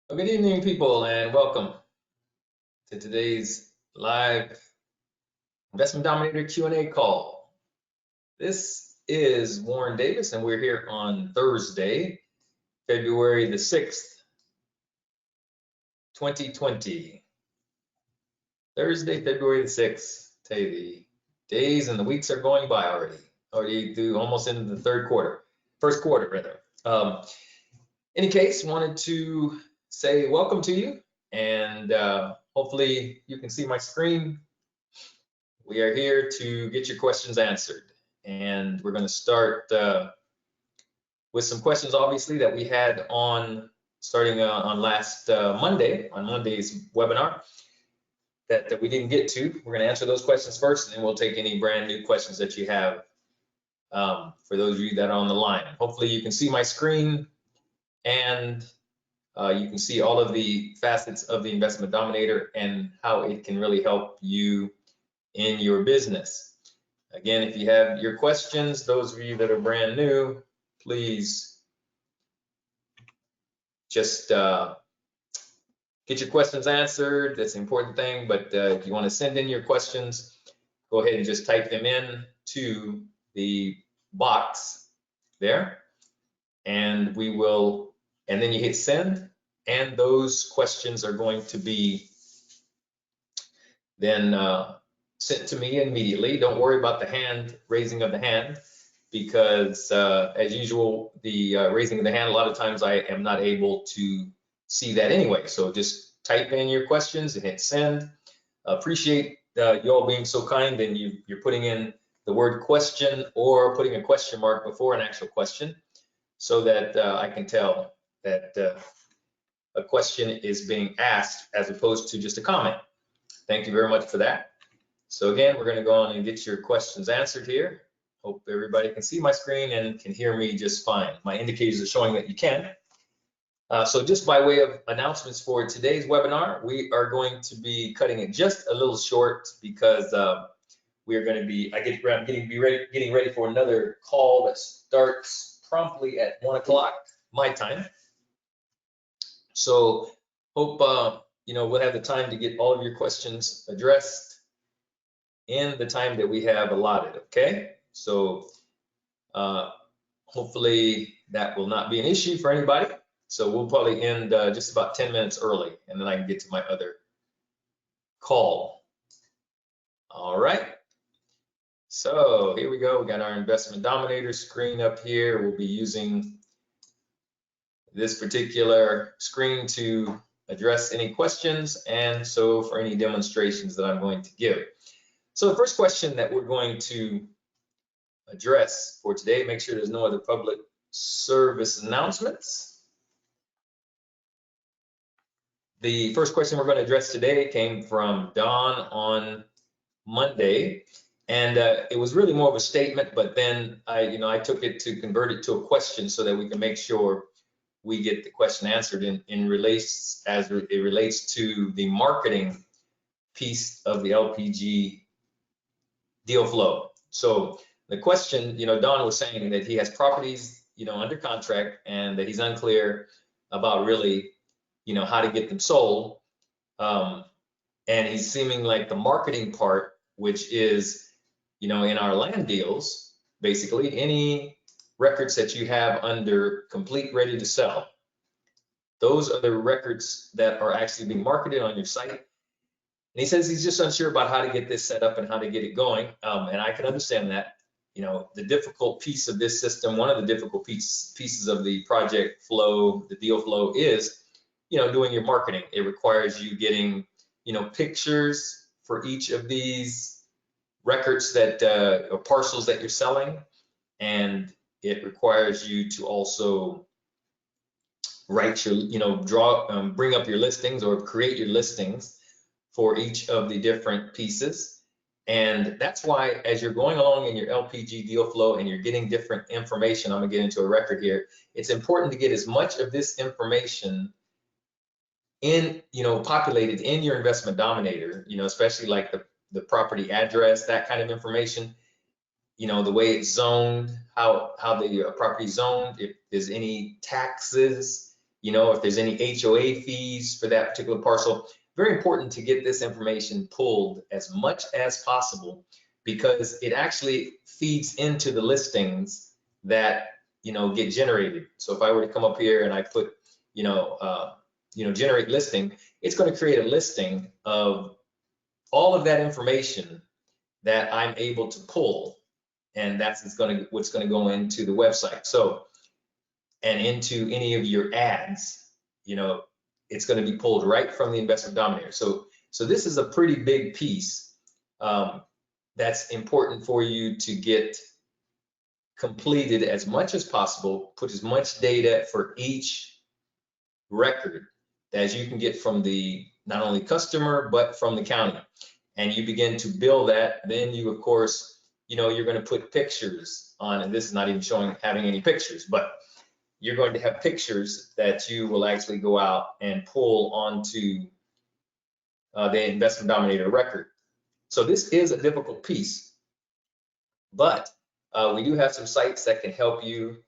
Well, good evening, people, and welcome to today's live Investment Dominator Q&A call. This is Warren Davis, and we're here on Thursday, February the 6th, 2020. Thursday, February the 6th. Tell you, the days and the weeks are going by already through almost into the first quarter rather. Any case, wanted to say welcome to you, and hopefully you can see my screen. We are here to get your questions answered, and we're going to start with some questions, obviously, that we had starting on last Monday, on Monday's webinar that we didn't get to. We're going to answer those questions first, and then we'll take any brand new questions that you have for those of you that are on the line. Hopefully you can see my screen, and you can see all of the facets of the Investment Dominator and how it can really help you in your business. Again, if you have your questions, those of you that are brand new, please just get your questions answered. That's the important thing. But if you want to send in your questions, go ahead and just type them in to the box there, and then you hit send, and those questions are going to be then sent to me immediately. Don't worry about the raising of the hand, because as usual, the raising of the hand, a lot of times I am not able to see that anyway. So just type in your questions and hit send. Appreciate you all being so kind, and you're putting in the word question or putting a question mark before an actual question, so that I can tell that a question is being asked as opposed to just a comment. Thank you very much for that. So again, we're going to go on and get your questions answered here. Hope everybody can see my screen and can hear me just fine. My indicators are showing that you can. So just by way of announcements for today's webinar, we are going to be cutting it just a little short, because we are going to be, getting ready for another call that starts promptly at 1 o'clock my time. So hope we'll have the time to get all of your questions addressed in the time that we have allotted. Okay, so hopefully that will not be an issue for anybody. So we'll probably end just about 10 minutes early, and then I can get to my other call. All right. So here we go. We got our Investment Dominator screen up here. We'll be using this particular screen to address any questions, and so for any demonstrations that I'm going to give. So the first question that we're going to address for today, make sure there's no other public service announcements. The first question we're going to address today came from Don on Monday, and it was really more of a statement, but then I took it to convert it to a question so that we can make sure we get the question answered as it relates to the marketing piece of the LPG Deal Flow. So the question, Don was saying that he has properties, under contract, and that he's unclear about really, how to get them sold. And he's seeming like the marketing part, which is, in our land deals, basically any records that you have under complete ready to sell, those are the records that are actually being marketed on your site. And he says he's just unsure about how to get this set up and how to get it going. And I can understand that. The difficult piece of this system, one of the difficult pieces of the project flow, the deal flow, is, doing your marketing. It requires you getting, pictures for each of these records that or parcels that you're selling, and it requires you to also write your, bring up your listings or create your listings for each of the different pieces. And that's why, as you're going along in your LPG deal flow and you're getting different information, I'm gonna get into a record here, it's important to get as much of this information in, populated in your Investment Dominator, especially like the property address, that kind of information, the way it's zoned, how the property is zoned, if there's any taxes, if there's any HOA fees for that particular parcel. Very important to get this information pulled as much as possible, because it actually feeds into the listings that get generated. So if I were to come up here and I put generate listing, it's going to create a listing of all of that information that I'm able to pull, and that's what's going to go into the website. So, and into any of your ads, it's going to be pulled right from the Investment Dominator. So this is a pretty big piece that's important for you to get completed as much as possible. Put as much data for each record as you can get from the not only customer but from the county, and you begin to build that. Then you, of course, you're going to put pictures on, and this is not even having any pictures, but you're going to have pictures that you will actually go out and pull onto the Investment Dominator record. So this is a difficult piece, but we do have some sites that can help you.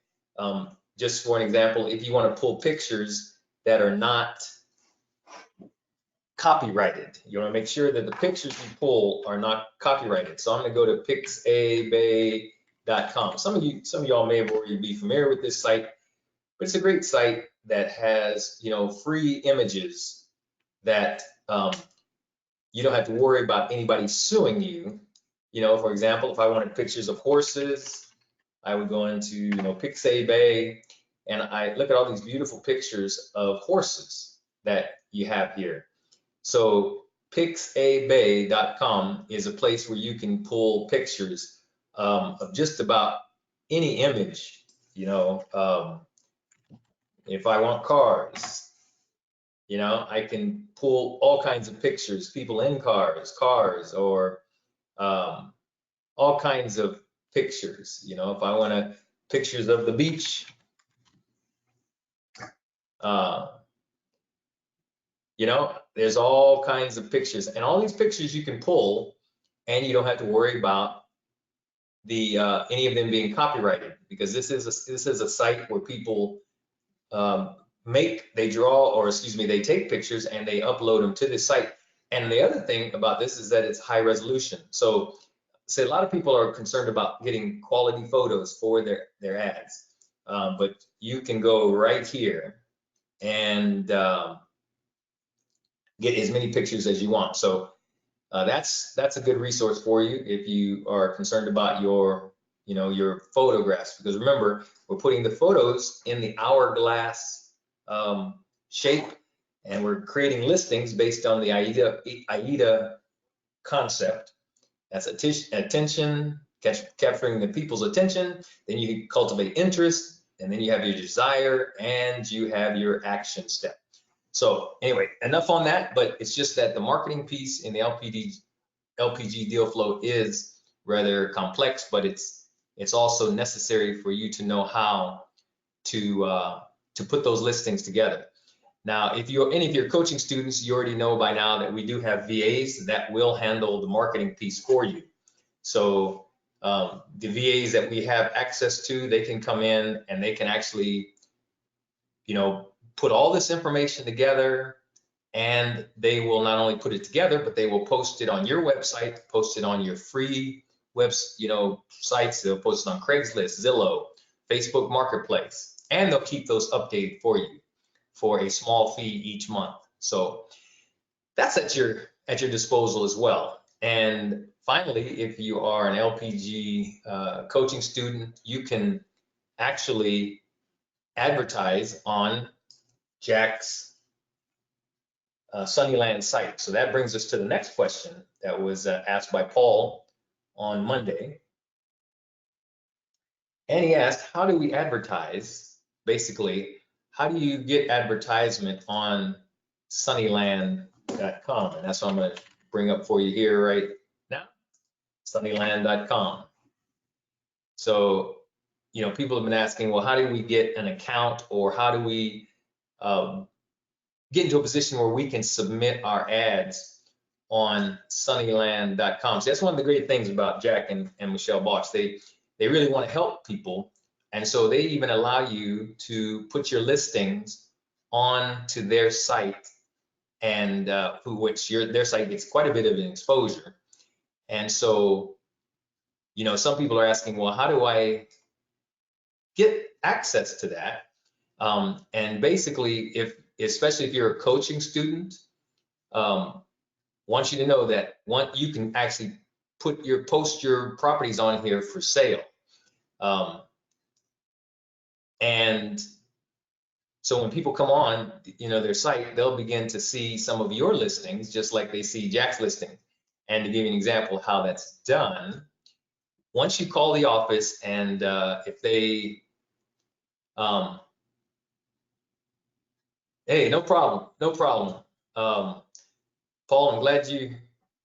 Just for an example, if you want to pull pictures that are not copyrighted, you want to make sure that the pictures you pull are not copyrighted. So I'm going to go to pixabay.com. Some of y'all may have already be familiar with this site, but it's a great site that has free images that you don't have to worry about anybody suing you. For example, if I wanted pictures of horses, I would go into Pixabay, and I look at all these beautiful pictures of horses that you have here. So pixabay.com is a place where you can pull pictures of just about any image. If I want cars, I can pull all kinds of pictures, people in cars, or all kinds of pictures. If I want pictures of the beach, there's all kinds of pictures, and all these pictures you can pull, and you don't have to worry about any of them being copyrighted, because this is a site where people they take pictures and they upload them to the site. And the other thing about this is that it's high resolution. So a lot of people are concerned about getting quality photos for their ads, but you can go right here and get as many pictures as you want. So that's a good resource for you if you are concerned about your photographs, because remember, we're putting the photos in the hourglass shape, and we're creating listings based on the AIDA concept. That's attention, capturing the people's attention. Then you cultivate interest, and then you have your desire, and you have your action step. So anyway, enough on that, but it's just that the marketing piece in the LPG Deal Flow is rather complex, but it's also necessary for you to know how to put those listings together. Now, if any of your coaching students, you already know by now that we do have VAs that will handle the marketing piece for you. So the VAs that we have access to, they can come in and they can actually, put all this information together, and they will not only put it together, but they will post it on your website, post it on your free sites. They'll post it on Craigslist, Zillow, Facebook Marketplace, and they'll keep those updated for you for a small fee each month. So that's at your disposal as well. And finally, if you are an LPG coaching student, you can actually advertise on Jack's Sunnyland site. So that brings us to the next question that was asked by Paul on Monday. And he asked, how do we advertise? Basically, how do you get advertisement on sunnyland.com? And that's what I'm going to bring up for you here right now, sunnyland.com. So, people have been asking, well, how do we get an account, or how do we get into a position where we can submit our ads on sunnyland.com? So that's one of the great things about Jack and Michelle Bosch. They really want to help people, and so they even allow you to put your listings onto their site, and which their site gets quite a bit of an exposure. And so, some people are asking, well, how do I get access to that? And basically, especially if you're a coaching student, want you to know that you can actually post your properties on here for sale. And so when people come on, their site, they'll begin to see some of your listings, just like they see Jack's listing. And to give you an example of how that's done, once you call the office, and if they, hey, no problem, no problem. Paul, I'm glad you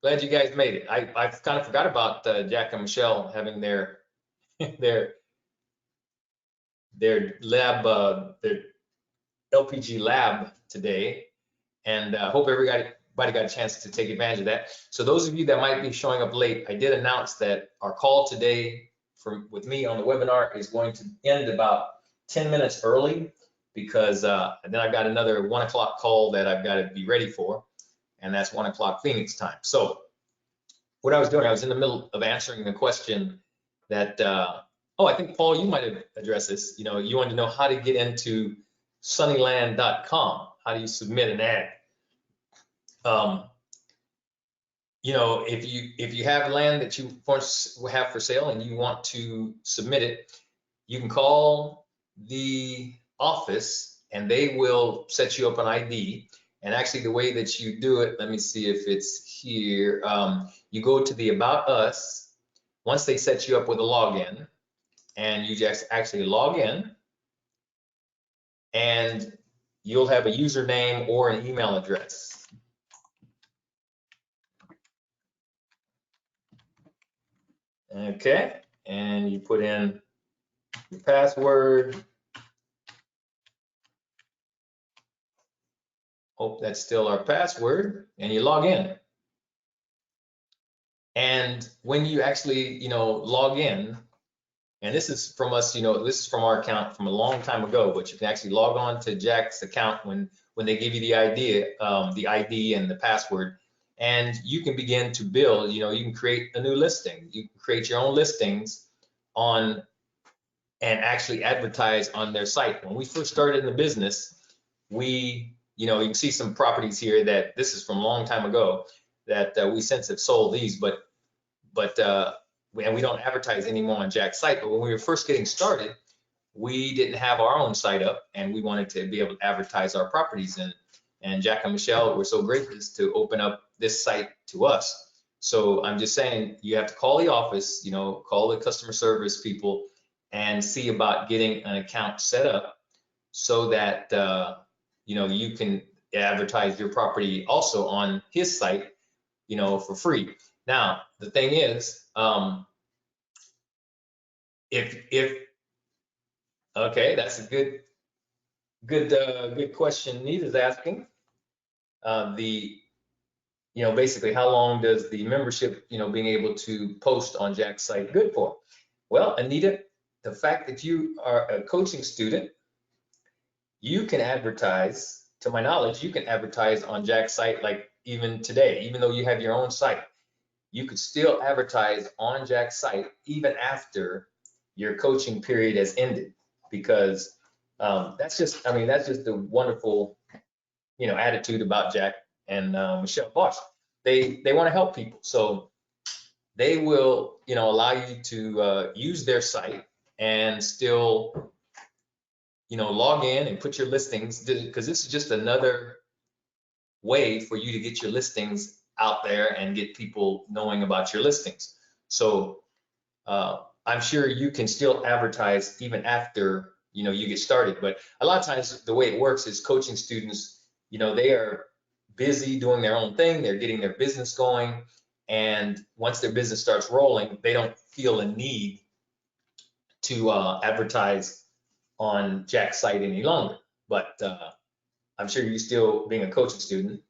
guys made it. I kind of forgot about Jack and Michelle having their their lab, their LPG lab today, and hope everybody got a chance to take advantage of that. So those of you that might be showing up late, I did announce that our call today with me on the webinar is going to end about 10 minutes early, because then I've got another 1 o'clock call that I've got to be ready for, and that's 1 o'clock Phoenix time. So what I was doing, I was in the middle of answering the question that, I think, Paul, you might have addressed this. You wanted to know how to get into sunnyland.com. How do you submit an ad? If you have land that you have for sale and you want to submit it, you can call the office and they will set you up an ID. And actually, the way that you do it, let me see if it's here. You go to the About Us. Once they set you up with a login, and you just actually log in, and you'll have a username or an email address. Okay, and you put in your password. Hope that's still our password, and you log in. And when you actually, log in, and this is from us, this is from our account from a long time ago, but you can actually log on to Jack's account when they give you the ID and the password, and you can begin to build, you can create a new listing. You can create your own listings and actually advertise on their site. When we first started in the business, you can see some properties here that this is from a long time ago that we since have sold these, but and we don't advertise anymore on Jack's site. But when we were first getting started, we didn't have our own site up, and we wanted to be able to advertise our properties. And Jack and Michelle were so gracious to open up this site to us. So I'm just saying, you have to call the office, call the customer service people, and see about getting an account set up so that you can advertise your property also on his site, for free. Now, the thing is, okay, that's a good question Nita's asking. Basically, how long does the membership, being able to post on Jack's site good for? Well, Anita, the fact that you are a coaching student, you can advertise, to my knowledge, you can advertise on Jack's site, like even today, even though you have your own site, you could still advertise on Jack's site even after your coaching period has ended, because that's just the wonderful, attitude about Jack and Michelle Bosch. They want to help people, so they will, allow you to use their site and still, log in and put your listings, because this is just another way for you to get your listings out there and get people knowing about your listings. So I'm sure you can still advertise even after you get started. But a lot of times the way it works is coaching students, they are busy doing their own thing, they're getting their business going, and once their business starts rolling, they don't feel a need to advertise on Jack's site any longer. But I'm sure you still, being a coaching student,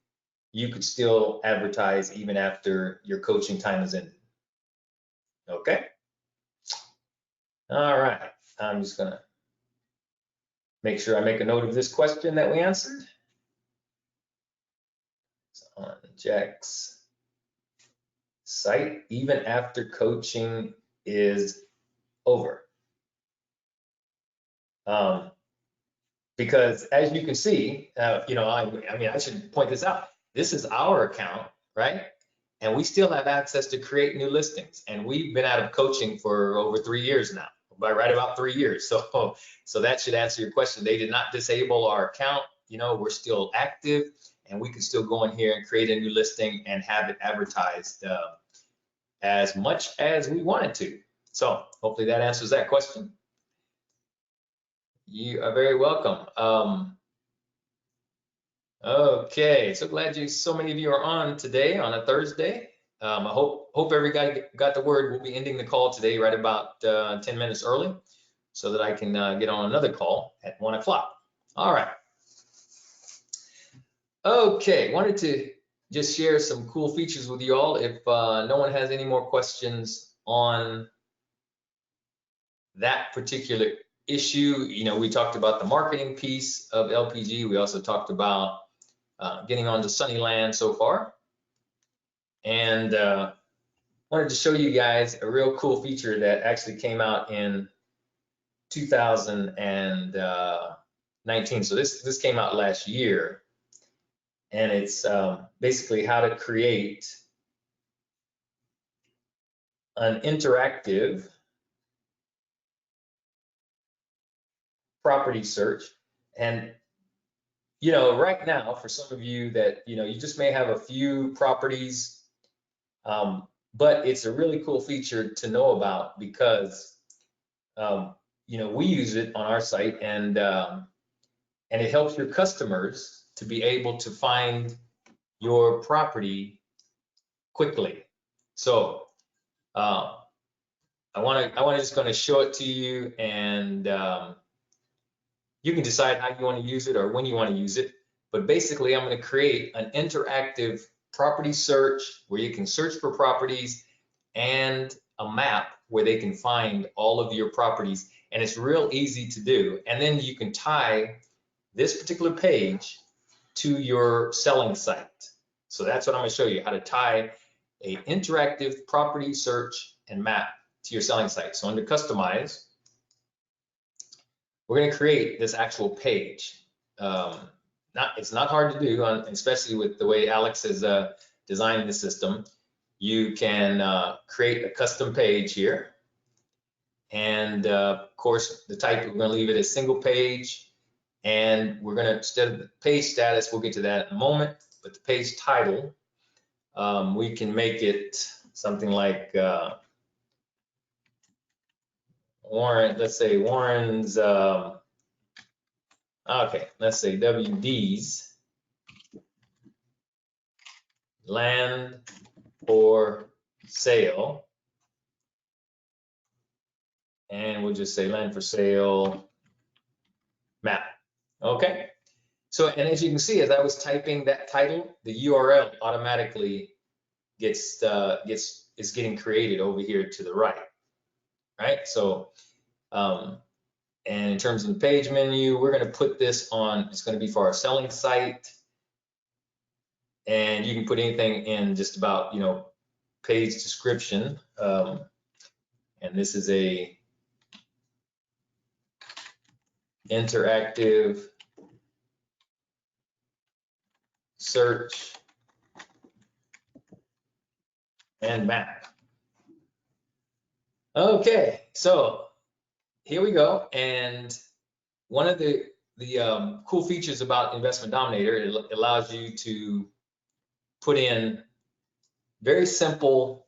you could still advertise even after your coaching time is ended. Okay. All right. I'm just gonna make sure I make a note of this question that we answered. On Jack's site, even after coaching is over. Because as you can see, you know, I mean, I should point this out. This is our account, right? And we still have access to create new listings. And we've been out of coaching for over 3 years now, by right about 3 years. So that should answer your question. They did not disable our account. You know, we're still active, and we can still go in here and create a new listing and have it advertised as much as we wanted to. So hopefully that answers that question. You are very welcome. Okay, so glad so many of you are on today on a Thursday. I hope everybody got the word. We'll be ending the call today right about 10 minutes early so that I can get on another call at 1 o'clock. All right. Okay, wanted to just share some cool features with you all. If no one has any more questions on that particular issue, you know, we talked about the marketing piece of LPG. We also talked about getting onto Sunnyland so far. And wanted to show you guys a real cool feature that actually came out in 2019. So this came out last year. And it's basically how to create an interactive property search. And you know, right now, for some of you that, you know, you just may have a few properties, but it's a really cool feature to know about because, you know, we use it on our site, and it helps your customers to be able to find your property quickly. So I want to just going to show it to you, and you can decide how you want to use it or when you want to use it. But basically, I'm going to create an interactive property search where you can search for properties and a map where they can find all of your properties. And it's real easy to do. And then you can tie this particular page to your selling site. So that's what I'm going to show you, how to tie an interactive property search and map to your selling site. So under Customize, we're going to create this actual page. It's not hard to do, especially with the way Alex has designed the system. You can create a custom page here. And of course, the type, we're going to leave it as single page. And we're going to, instead of the page status, we'll get to that in a moment, but the page title, we can make it something like Warren, let's say Warren's, okay, let's say WD's land for sale. And we'll just say land for sale map. Okay. So, and as you can see, as I was typing that title, the URL automatically is getting created over here to the right. Right. So, and in terms of the page menu, we're going to put this on, it's going to be for our selling site. And you can put anything in just about, you know, page description. And this is a interactive search and map. Okay, so here we go. And one of the cool features about Investment Dominator, it allows you to put in very simple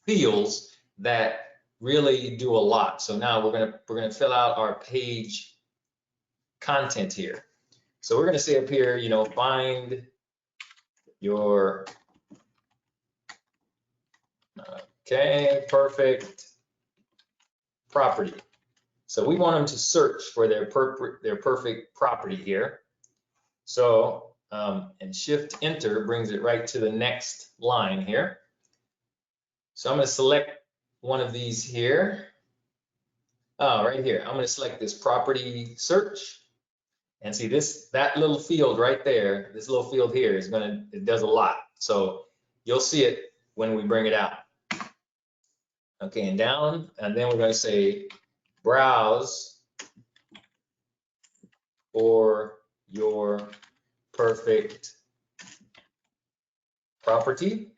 fields that really do a lot. So now we're gonna fill out our page content here. So we're gonna say up here, you know, find your perfect property. So we want them to search for their perfect property here. So and Shift Enter brings it right to the next line here. So I'm going to select one of these here. Right here, I'm going to select this property search, and see that little field right there, this little field here it does a lot. So you'll see it when we bring it out. Okay, and down, and then we're going to say browse for your perfect property.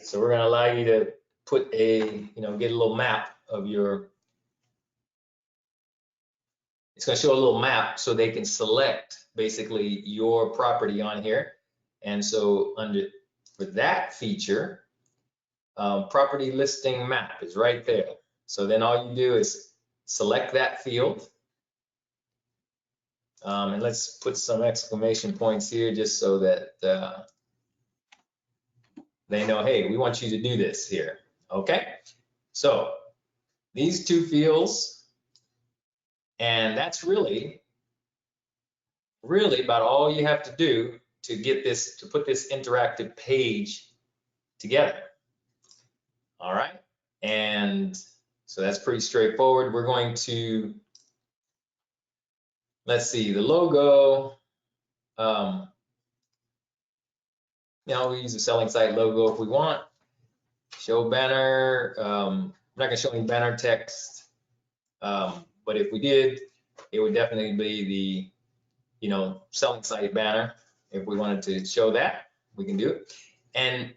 So we're going to allow you to put get a little map of it's going to show a little map so they can select basically your property on here. And so for that feature, property listing map is right there. So then all you do is select that field. And let's put some exclamation points here just so that they know, hey, we want you to do this here. Okay, so these two fields, and that's really about all you have to do to put this interactive page together. All right, and so that's pretty straightforward. We're going to, let's see, the logo. We use the selling site logo if we want. Show banner. I'm not going to show any banner text, but if we did, it would definitely be the selling site banner. If we wanted to show that, we can do it. And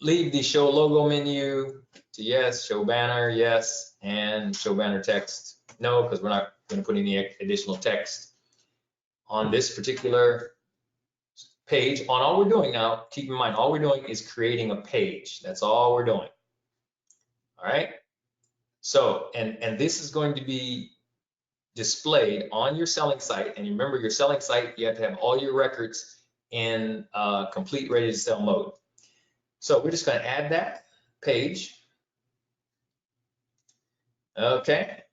leave the show logo menu to yes, show banner, yes, and show banner text, no, because we're not going to put any additional text on this particular page. On all we're doing now, keep in mind, all we're doing is creating a page. That's all we're doing. All right. So, and this is going to be displayed on your selling site. And remember, your selling site, you have to have all your records in complete ready to sell mode. So we're just going to add that page. Okay.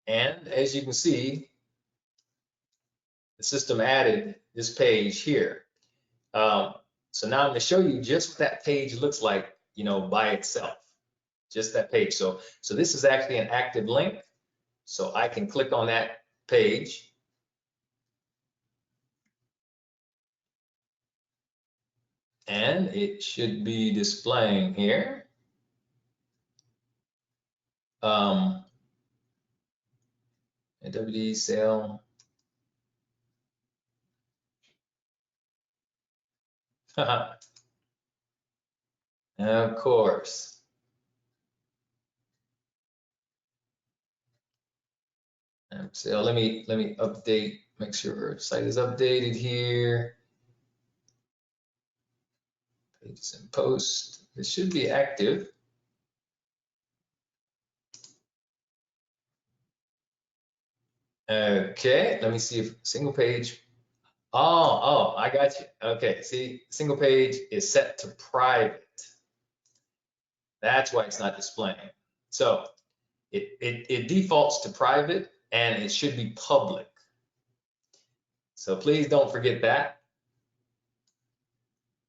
And as you can see, the system added this page here. So now I'm going to show you just what that page looks like, by itself. Just that page. So this is actually an active link. So I can click on that page. And it should be displaying here. WD sale. Of course. So let me update, make sure our site is updated here. Pages in post. It should be active. Okay, let me see if single page. Oh, I got you. Okay, see, single page is set to private. That's why it's not displaying. So it defaults to private, and it should be public. So please don't forget that.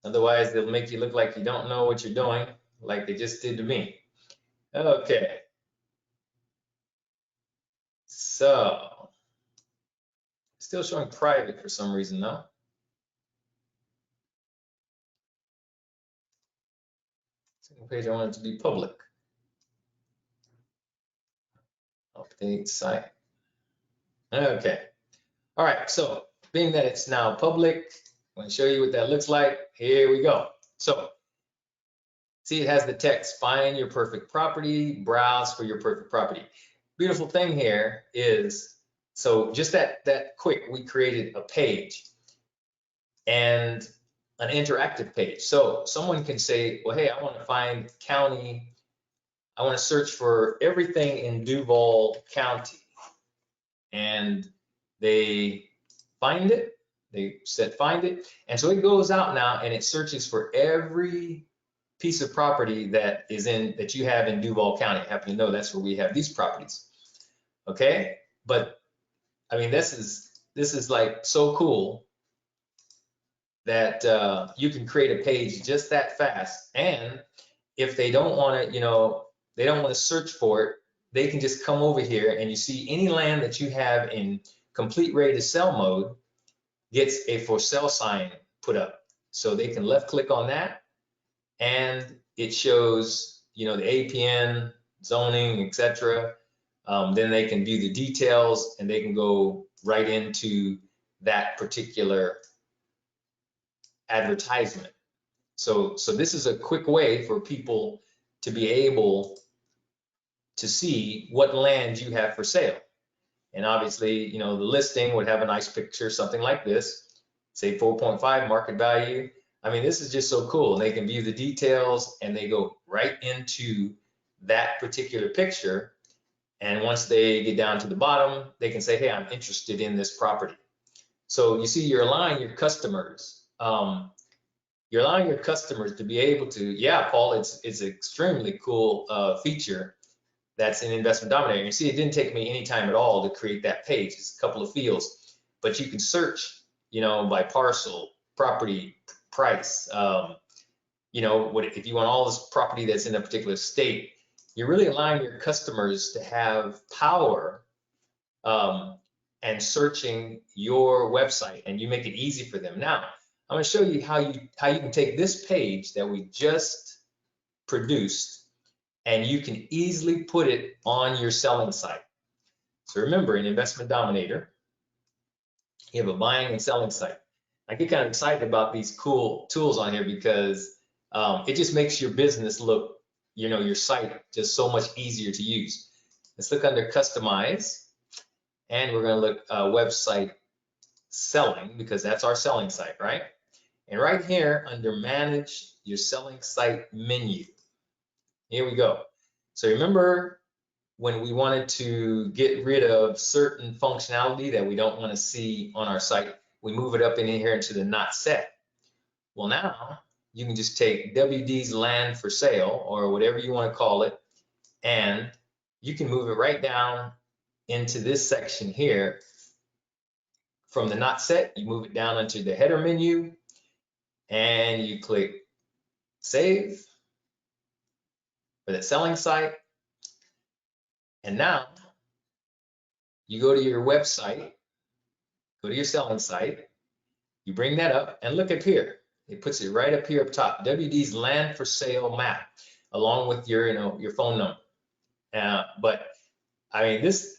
Otherwise, they'll make you look like you don't know what you're doing, like they just did to me. Okay. So, still showing private for some reason, though. Single page, I want it to be public. Update site. Okay. All right. So, being that it's now public, I'm going to show you what that looks like. Here we go. So, see, it has the text, find your perfect property, browse for your perfect property. Beautiful thing here is, so just that quick, we created a page and an interactive page. So someone can say, well, hey, I want to find county, I want to search for everything in Duval County. And they find it, they said find it. And so it goes out now and it searches for every piece of property that you have in Duval County. I happen to know that's where we have these properties. Okay, but I mean, this is like so cool that you can create a page just that fast. And if they don't want to, they don't want to search for it, they can just come over here and you see any land that you have in complete ready to sell mode gets a for sale sign put up. So they can left click on that and it shows, the APN, zoning, etc. Then they can view the details and they can go right into that particular advertisement. So this is a quick way for people to be able to see what land you have for sale. And obviously, the listing would have a nice picture, something like this, say 4.5 market value. I mean, this is just so cool. And they can view the details and they go right into that particular picture. And once they get down to the bottom, they can say, hey, I'm interested in this property. So you see, you're allowing your customers, to be able to, yeah, Paul, it's an extremely cool feature that's in Investment Dominator. You see, it didn't take me any time at all to create that page. It's a couple of fields, but you can search, by parcel, property, price. What if you want all this property that's in a particular state, you're really allowing your customers to have power and searching your website, and you make it easy for them. Now, I'm going to show you how you can take this page that we just produced and you can easily put it on your selling site. So remember, in Investment Dominator, you have a buying and selling site. I get kind of excited about these cool tools on here because it just makes your business look, your site just so much easier to use. Let's look under Customize, and we're going to look website selling because that's our selling site, right? And right here under Manage Your Selling Site menu, here we go. So remember when we wanted to get rid of certain functionality that we don't want to see on our site, we move it up in here into the not set. Well, now you can just take WD's land for sale or whatever you want to call it, and you can move it right down into this section here. From the not set, you move it down into the header menu and you click save for the selling site. And now you go to your website, go to your selling site, you bring that up and look up here. It puts it right up here up top, WD's land for sale map, along with your, your phone number. But I mean, this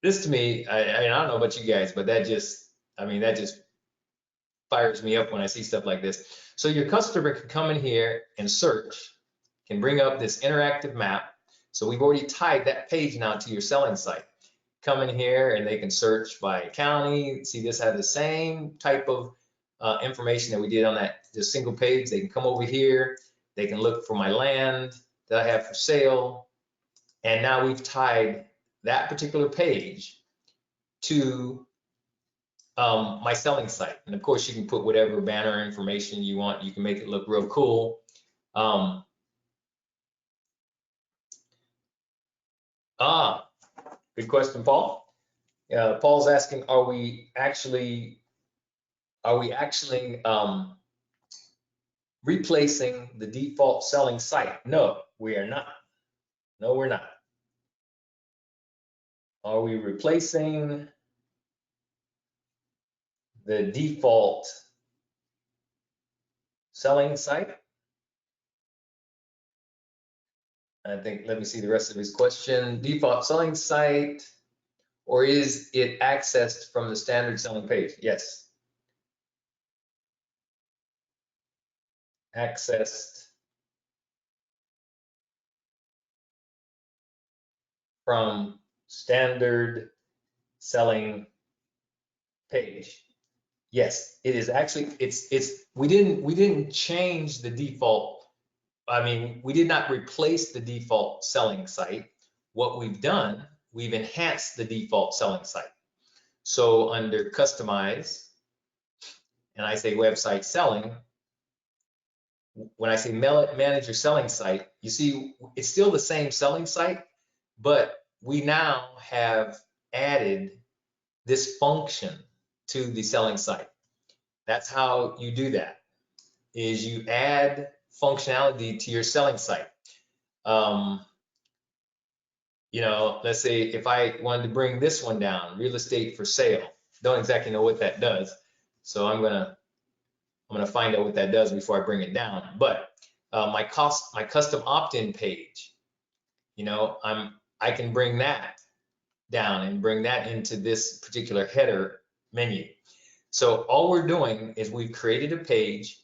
to me, I don't know about you guys, but that just fires me up when I see stuff like this. So your customer can come in here and search, can bring up this interactive map. So we've already tied that page now to your selling site. Come in here and they can search by county. See, this has the same type of information that we did on that just single page. They can come over here. They can look for my land that I have for sale. And now we've tied that particular page to my selling site. And of course, you can put whatever banner information you want. You can make it look real cool. Good question, Paul. Paul's asking, are we actually replacing the default selling site? No, we are not. No, we're not. Are we replacing the default selling site? I think, let me see the rest of his question. Default selling site, or is it accessed from the standard selling page? Yes. Accessed from standard selling page. Yes, it is actually, we didn't change the default. We did not replace the default selling site. What we've done, we've enhanced the default selling site. So under Customize, and I say website selling, when I say manage your selling site, you see it's still the same selling site, but we now have added this function to the selling site. That's how you do that, is you add functionality to your selling site. you know, let's say if I wanted to bring this one down, real estate for sale, don't exactly know what that does. So I'm gonna find out what that does before I bring it down. But my custom opt-in page, you know, I can bring that down and bring that into this particular header menu. So all we're doing is we've created a page,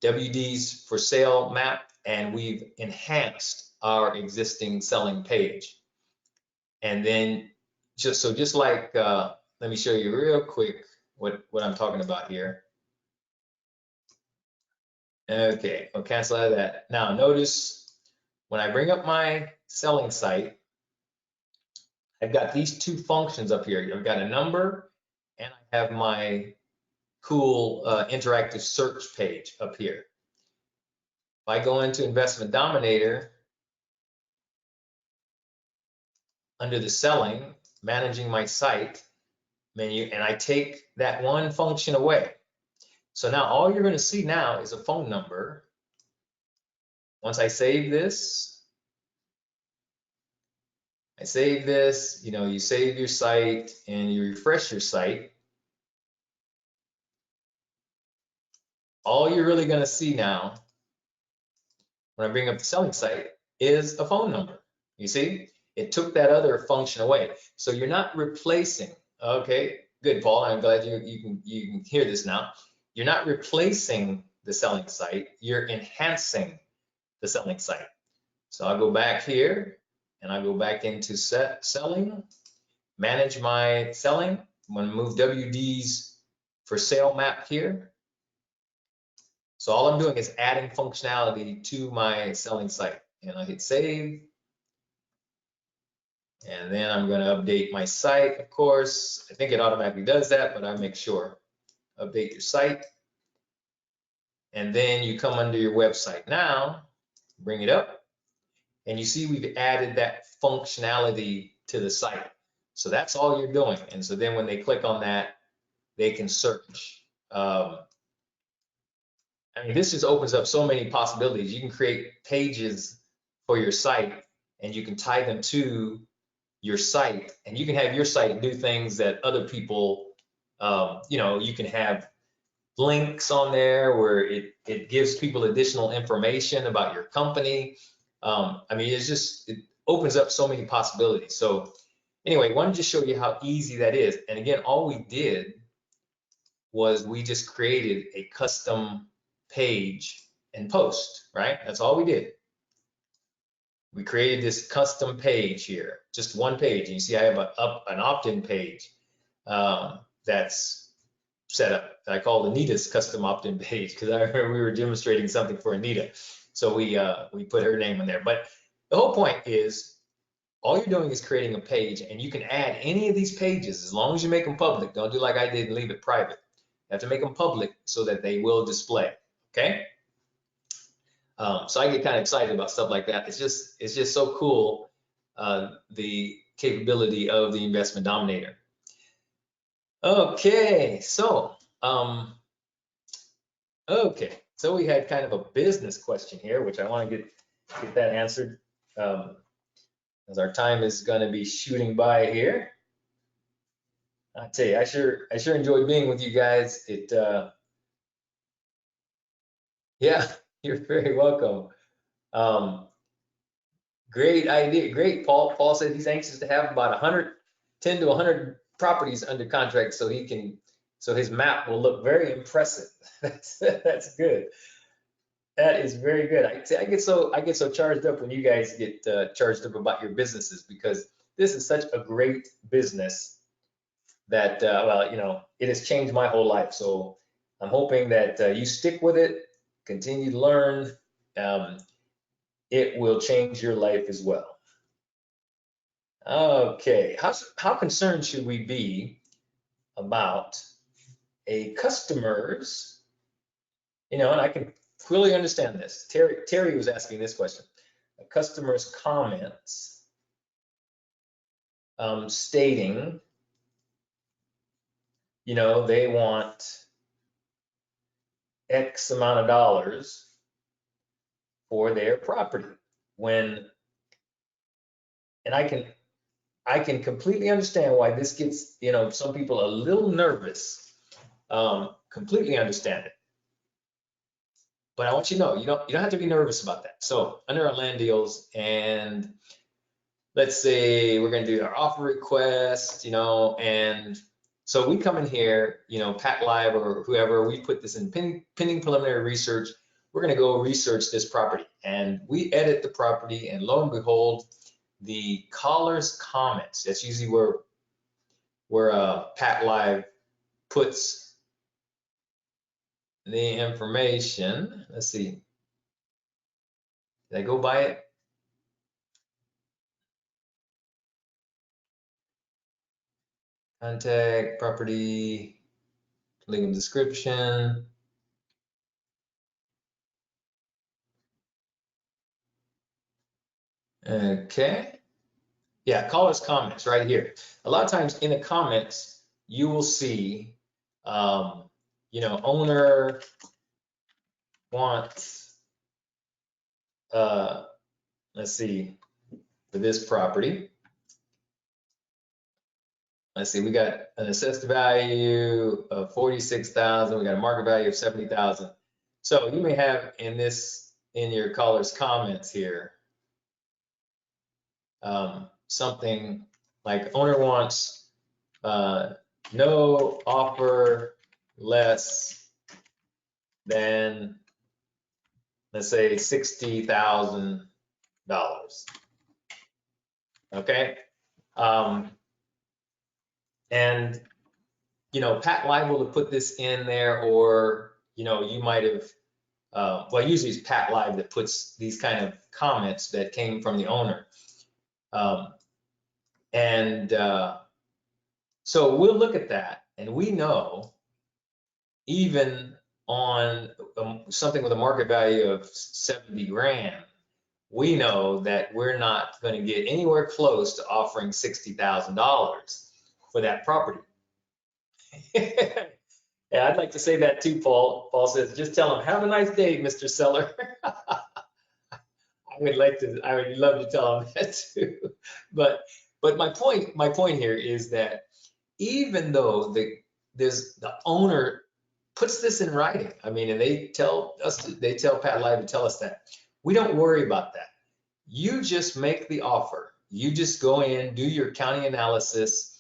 WD's for sale map, and we've enhanced our existing selling page. And then just like, let me show you real quick what I'm talking about here. Okay, I'll cancel out of that. Now notice when I bring up my selling site, I've got these two functions up here. I've got a number and I have my cool interactive search page up here. If I go into Investment Dominator, under the selling, managing my site menu, and I take that one function away. So now all you're going to see now is a phone number. Once I save this, you know, you save your site and you refresh your site. All you're really going to see now when I bring up the selling site is a phone number. You see, it took that other function away. So you're not replacing. Okay, good, Paul. I'm glad you can hear this now. You're not replacing the selling site. You're enhancing the selling site. So I'll go back here and I go back into selling, manage my selling. I'm going to move WD's for sale map here. So all I'm doing is adding functionality to my selling site, and I hit save. And then I'm going to update my site, of course. I think it automatically does that, but I make sure. Update your site. And then you come under your website now, bring it up, and you see we've added that functionality to the site. So that's all you're doing. And so then when they click on that, they can search. I mean, this just opens up so many possibilities. You can create pages for your site and you can tie them to your site, and you can have your site do things that other people, you know, you can have links on there where it gives people additional information about your company. I mean, it opens up so many possibilities. So anyway, I wanted to show you how easy that is. And again, all we did was we just created a custom page and post, right? That's all we did. We created this custom page here, just one page. And you see I have an opt-in page that's set up. I called Anita's custom opt-in page because I remember we were demonstrating something for Anita. So we put her name in there. But the whole point is all you're doing is creating a page, and you can add any of these pages as long as you make them public. Don't do like I did and leave it private. You have to make them public so that they will display, okay? So I get kind of excited about stuff like that. It's just so cool, the capability of the Investment Dominator. Okay, so so we had kind of a business question here, which I want to get that answered, as our time is going to be shooting by here. I tell you, I sure enjoyed being with you guys. Yeah, you're very welcome. Great idea, great. Paul said he's anxious to have about 10 to 100 properties under contract so his map will look very impressive. That's good. That is very good. I get so charged up when you guys get charged up about your businesses, because this is such a great business that well, you know, it has changed my whole life. So I'm hoping that you stick with it, continue to learn. It will change your life as well. Okay, how concerned should we be about a customer's, you know, and I can clearly understand this. Terry was asking this question. A customer's comments stating, you know, they want X amount of dollars for their property, when And I can completely understand why this gets, you know, some people a little nervous. Completely understand it. But I want you to know, you don't have to be nervous about that. So under our land deals, and let's say we're going to do our offer request, you know, and so we come in here, you know, Pat Live or whoever, we put this in pending preliminary research. We're going to go research this property, and we edit the property, and lo and behold, the caller's comments. That's usually where Pat Live puts the information. Let's see. Did I go by it? Contact, property, legal description. Okay. Yeah, caller's comments right here. A lot of times in the comments, you will see, you know, owner wants, let's see, for this property. Let's see, we got an assessed value of 46,000. We got a market value of 70,000. So you may have in your caller's comments here, something like owner wants no offer less than, let's say, $60,000. Okay. And, you know, Pat Live will have put this in there, or, you know, you might have, well, usually it's Pat Live that puts these kind of comments that came from the owner. So we'll look at that, and we know even on something with a market value of 70 grand, we know that we're not going to get anywhere close to offering $60,000 for that property. Yeah, I'd like to say that too, Paul. Paul says, just tell him, have a nice day, Mr. Seller. I would love to tell him that too. But my point here is that even though the owner puts this in writing, I mean, and they tell Pat Live to tell us that, we don't worry about that. You just make the offer. You just go in, do your accounting analysis,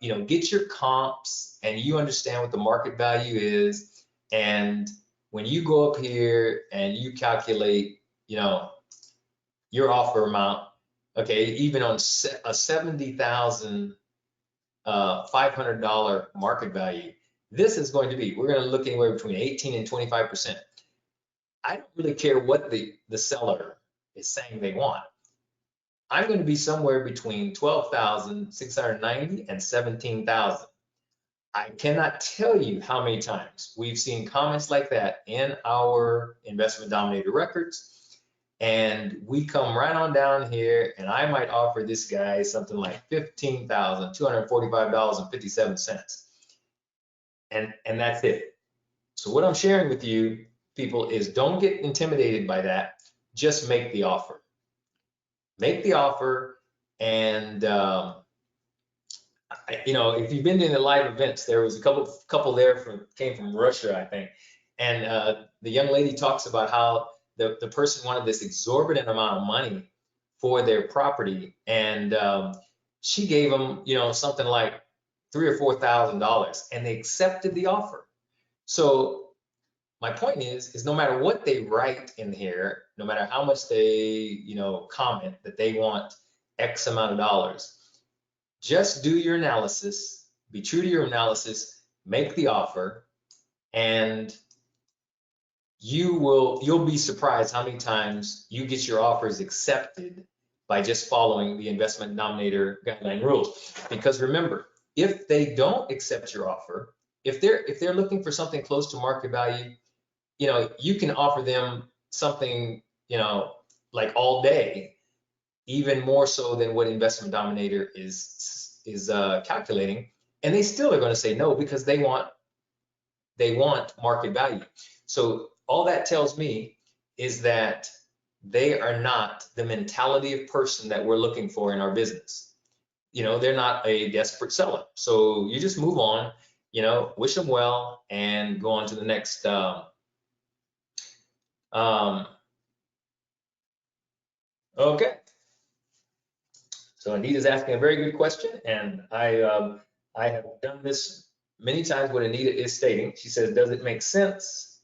you know, get your comps, and you understand what the market value is. And when you go up here and you calculate, you know, your offer amount, okay, even on a $70,500 market value, this is going to be, we're going to look anywhere between 18 and 25%. I don't really care what the seller is saying they want. I'm going to be somewhere between 12,690 and 17,000. I cannot tell you how many times we've seen comments like that in our Investment Dominator records. And we come right on down here, and I might offer this guy something like $15,245.57. And that's it. So what I'm sharing with you, people, is don't get intimidated by that. Just make the offer. Make the offer, and you know, if you've been in the live events, there was a couple there came from Russia, I think, and the young lady talks about how the person wanted this exorbitant amount of money for their property, and she gave them, you know, something like $3,000 or $4,000, and they accepted the offer. So my point is no matter what they write in here, no matter how much they, you know, comment that they want X amount of dollars, just do your analysis, be true to your analysis, make the offer, and you'll be surprised how many times you get your offers accepted by just following the Investment Dominator guideline rules. Because remember, if they don't accept your offer, if they're looking for something close to market value, you know, you can offer them something, you know, like all day, even more so than what Investment Dominator is calculating, and they still are going to say no because they want market value. So all that tells me is that they are not the mentality of person that we're looking for in our business. You know, they're not a desperate seller. So you just move on, you know, wish them well and go on to the next. Okay. So Anita's asking a very good question, and I have done this many times. What Anita is stating, she says, does it make sense?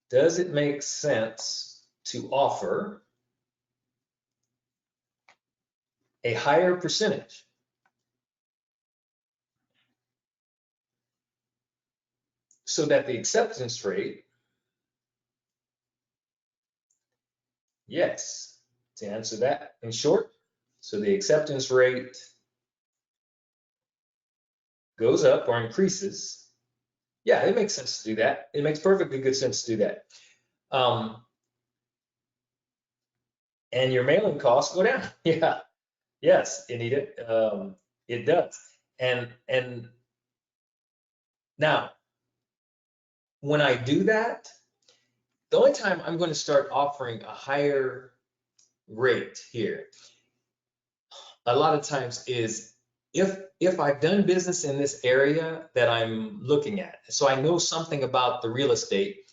Does it make sense to offer a higher percentage so that the acceptance rate, yes, to answer that in short, so the acceptance rate goes up or increases. Yeah, it makes sense to do that. It makes perfectly good sense to do that. And your mailing costs go down. Yeah, yes, Anita, it does. And now, when I do that, the only time I'm going to start offering a higher rate here, a lot of times is if I've done business in this area that I'm looking at, so I know something about the real estate,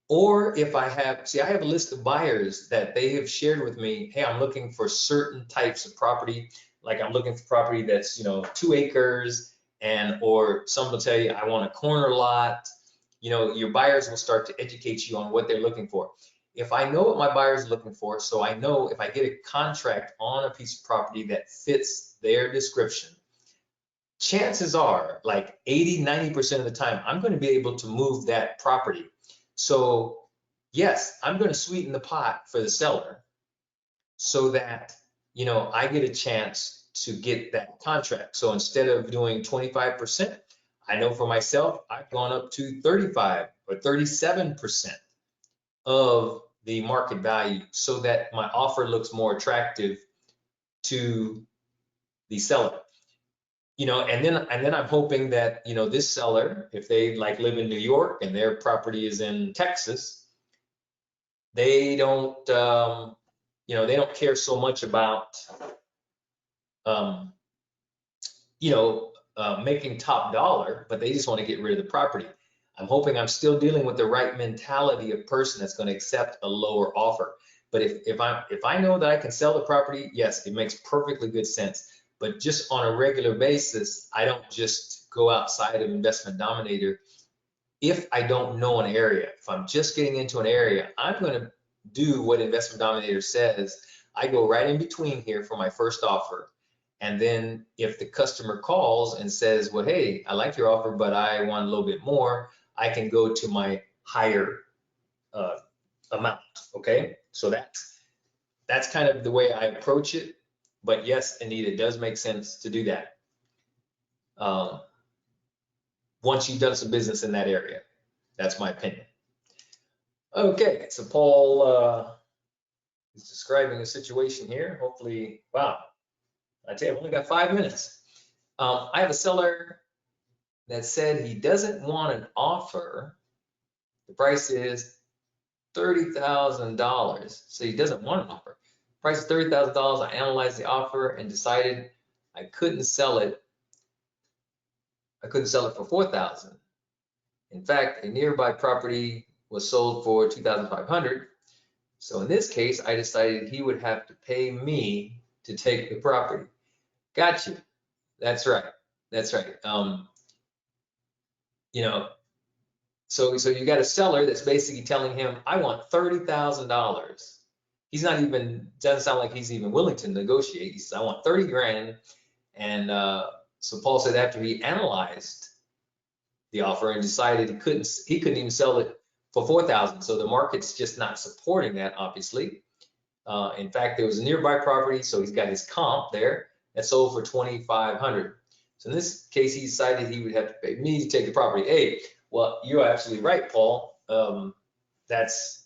or if I have, see, I have a list of buyers that they have shared with me, hey, I'm looking for certain types of property, like I'm looking for property that's, you know, 2 acres, and or some will tell you I want a corner lot. You know, your buyers will start to educate you on what they're looking for. If I know what my buyers are looking for, so I know if I get a contract on a piece of property that fits their description, chances are like 80–90% of the time, I'm going to be able to move that property. So yes, I'm going to sweeten the pot for the seller so that, you know, I get a chance to get that contract. So instead of doing 25%, I know for myself, I've gone up to 35 or 37% of the market value so that my offer looks more attractive to the seller. You know, and then I'm hoping that, you know, this seller, if they like live in New York and their property is in Texas, they don't, you know, they don't care so much about, um, you know, making top dollar, but they just want to get rid of the property. I'm hoping I'm still dealing with the right mentality of person that's going to accept a lower offer. But if I know that I can sell the property, yes, it makes perfectly good sense. But just on a regular basis, I don't just go outside of Investment Dominator if I don't know an area. If I'm just getting into an area, I'm going to do what Investment Dominator says. I go right in between here for my first offer. And then if the customer calls and says, well, hey, I like your offer, but I want a little bit more, I can go to my higher amount. Okay, so that's kind of the way I approach it. But yes, indeed, it does make sense to do that once you've done some business in that area. That's my opinion. Okay, so Paul is describing a situation here. Hopefully, wow, I tell you, I've only got 5 minutes. I have a seller that said he doesn't want an offer. The price is $30,000. So he doesn't want an offer. Price is $30,000. I analyzed the offer and decided I couldn't sell it. I couldn't sell it for $4,000. In fact, a nearby property was sold for $2,500. So in this case, I decided he would have to pay me to take the property. Gotcha. That's right. That's right. You know, so you got a seller that's basically telling him, I want $30,000. He's not even, doesn't sound like he's even willing to negotiate. He says, I want 30 grand. And so Paul said after he analyzed the offer and decided he couldn't even sell it for 4,000. So the market's just not supporting that, obviously. In fact, there was a nearby property, so he's got his comp there that sold for 2,500. So in this case, he decided he would have to pay me to take the property. Hey, well, you're absolutely right, Paul. That's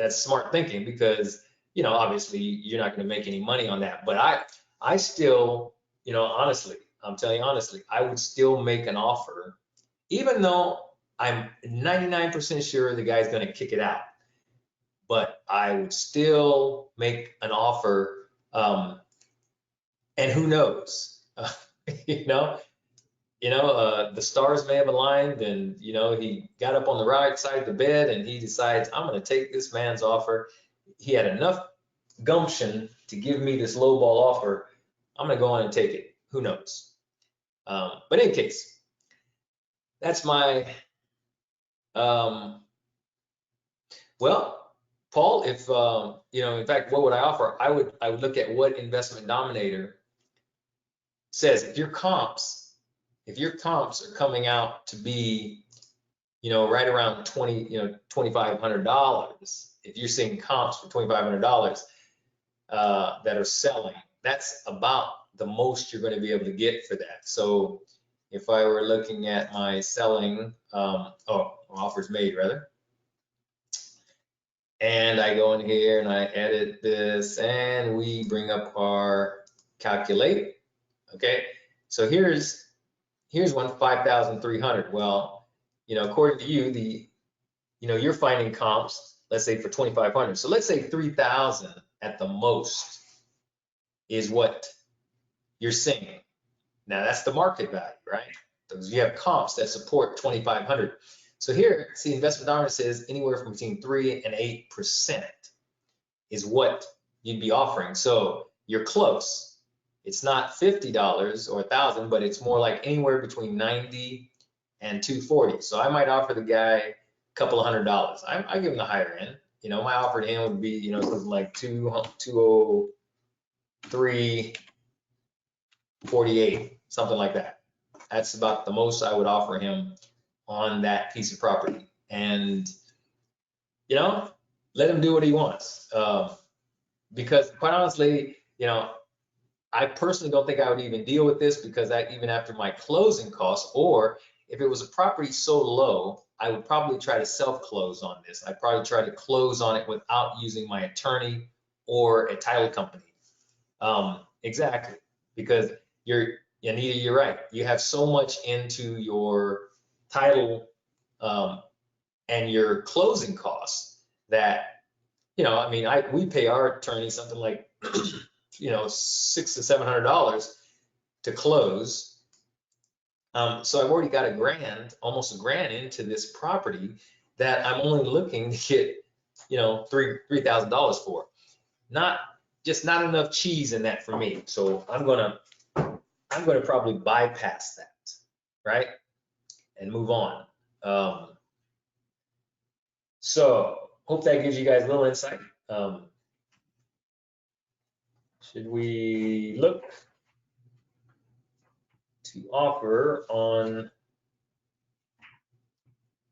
smart thinking because, you know, obviously you're not going to make any money on that. But I still, you know, honestly, I'm telling you honestly, I would still make an offer, even though I'm 99% sure the guy's going to kick it out. but I would still make an offer. And who knows, you know, the stars may have aligned, and he got up on the right side of the bed and he decides, I'm going to take this man's offer. He had enough gumption to give me this lowball offer. I'm going to go on and take it. Who knows? But in case, that's my, well, Paul, if, in fact, what would I offer? I would look at what Investment Dominator says. If your comps are coming out to be, right around $2,500, if you're seeing comps for $2,500 that are selling, that's about the most you're going to be able to get for that. So if I were looking at my selling, offers made rather, and I go in here and I edit this and we bring up our calculate. Okay, so here's one, 5,300. Well, according to you, you're finding comps, let's say for 2,500. So let's say 3,000 at the most is what you're seeing. Now that's the market value, right? Because you have comps that support 2,500. So here, see, Investment Dominator says anywhere from between 3 and 8% is what you'd be offering. So you're close. It's not $50 or 1,000, but it's more like anywhere between 90 and 240. So I might offer the guy a couple of $100. I give him the higher end. My offer to him would be, something like 203.48, something like that. That's about the most I would offer him on that piece of property. And, let him do what he wants. Because quite honestly, I personally don't think I would even deal with this, because even after my closing costs, or if it was a property so low, I would probably try to self-close on this. I'd probably try to close on it without using my attorney or a title company. Exactly, because Anita, you're right. You have so much into your title and your closing costs that, we pay our attorney something like, $600 to $700 to close. So I've already got almost a grand into this property that I'm only looking to get, $3,000 for. Not enough cheese in that for me. So I'm gonna probably bypass that, right, and move on. So hope that gives you guys a little insight. Should we look to offer on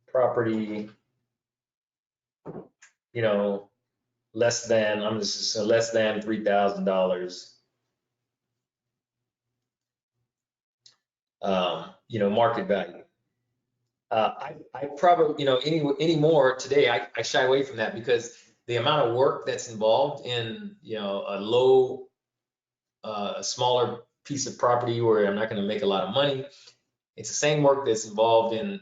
property, less than, less than $3,000, market value? I probably, any more today, I shy away from that, because the amount of work that's involved in, a smaller piece of property where I'm not going to make a lot of money, it's the same work that's involved in,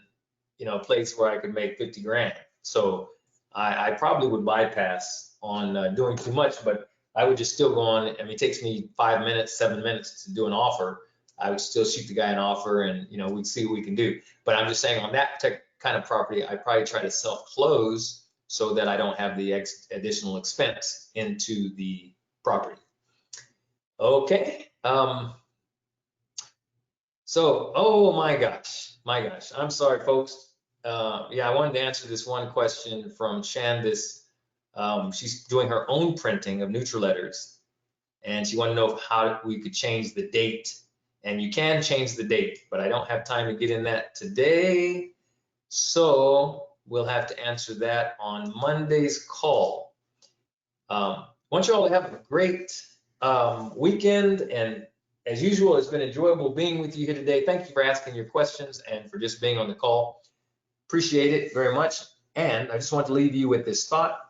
a place where I could make 50 grand. So I probably would bypass on doing too much, but I would just still go on. It takes me 5 minutes, 7 minutes to do an offer. I would still shoot the guy an offer, and we'd see what we can do. But I'm just saying, on that kind of property, I probably try to self-close so that I don't have the additional expense into the property. Okay. So, oh my gosh, I'm sorry, folks. I wanted to answer this one question from Shandis. She's doing her own printing of neutral letters, and she wanted to know how we could change the date. And you can change the date, but I don't have time to get in that today. So we'll have to answer that on Monday's call. I want you all to have a great weekend, and as usual, it's been enjoyable being with you here today. Thank you for asking your questions and for just being on the call. Appreciate it very much. And I just want to leave you with this thought.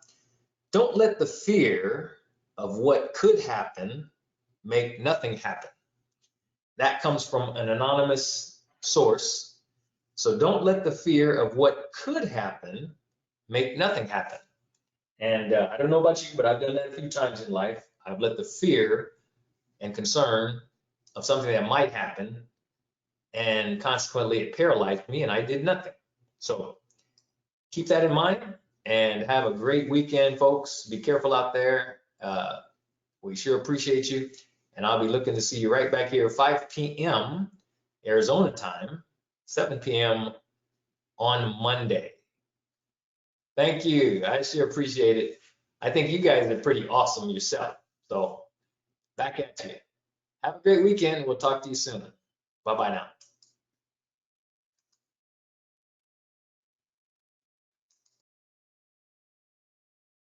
Don't let the fear of what could happen make nothing happen. That comes from an anonymous source. So don't let the fear of what could happen make nothing happen. And I don't know about you, but I've done that a few times in life. I've let the fear and concern of something that might happen, and consequently it paralyzed me and I did nothing. So keep that in mind and have a great weekend, folks. Be careful out there. We sure appreciate you. And I'll be looking to see you right back here, 5 p.m. Arizona time, 7 p.m. on Monday. Thank you. I sure appreciate it. I think you guys are pretty awesome yourself. So back at you. Have a great weekend. We'll talk to you soon. Bye-bye now.